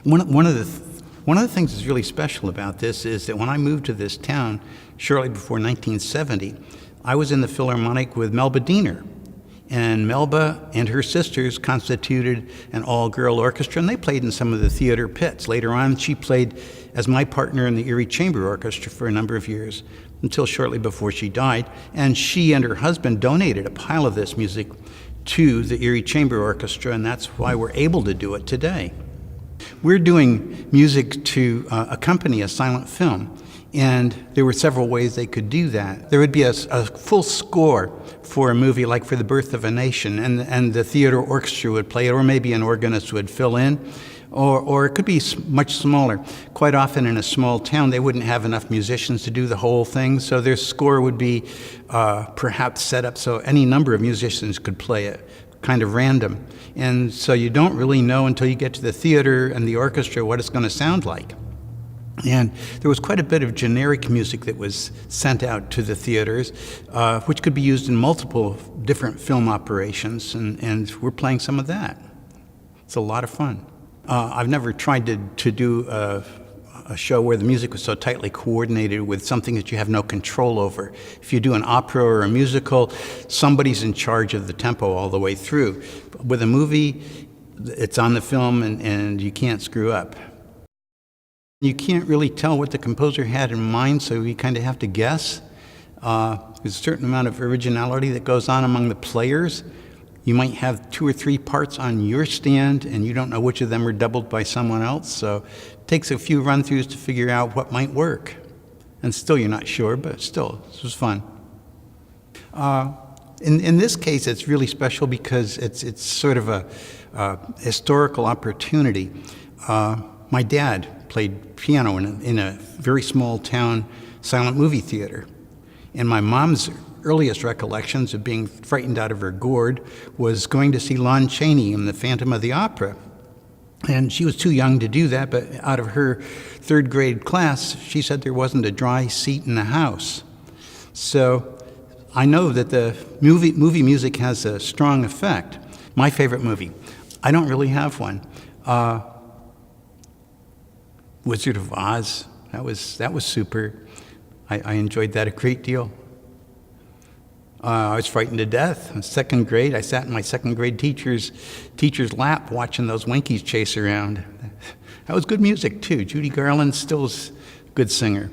One of the things that's really special about this is that when I moved to this town shortly before 1970, I was in the Philharmonic with Melba Diener. And Melba and her sisters constituted an all-girl orchestra, and they played in some of the theater pits. Later on, she played as my partner in the Erie Chamber Orchestra for a number of years, until shortly before she died. And she and her husband donated a pile of this music to the Erie Chamber Orchestra, and that's why we're able to do it today. We're doing music to accompany a silent film, and there were several ways they could do that. There would be a full score for a movie, like for The Birth of a Nation, and the theater orchestra would play it, or maybe an organist would fill in, or it could be much smaller. Quite often in a small town, they wouldn't have enough musicians to do the whole thing, so their score would be perhaps set up so any number of musicians could play it, kind of random. And so you don't really know until you get to the theater and the orchestra what it's going to sound like. And there was quite a bit of generic music that was sent out to the theaters, which could be used in multiple different film operations, and we're playing some of that. It's a lot of fun. I've never tried to do a show where the music was so tightly coordinated with something that you have no control over. If you do an opera or a musical, somebody's in charge of the tempo all the way through. With a movie, it's on the film and you can't screw up. You can't really tell what the composer had in mind, so you kind of have to guess. There's a certain amount of originality that goes on among the players. You might have 2 or 3 parts on your stand, and you don't know which of them are doubled by someone else, so it takes a few run-throughs to figure out what might work. And still you're not sure, but still, this was fun. In this case, it's really special because it's sort of a historical opportunity. My dad played piano in a very small town silent movie theater. And my mom's earliest recollections of being frightened out of her gourd was going to see Lon Chaney in The Phantom of the Opera. And she was too young to do that, but out of her 3rd grade class, she said there wasn't a dry seat in the house. So I know that the movie music has a strong effect. My favorite movie, I don't really have one. Wizard of Oz, that was super. I enjoyed that a great deal. I was frightened to death. In 2nd grade, I sat in my 2nd grade teacher's lap watching those Winkies chase around. That was good music too. Judy Garland still is a good singer.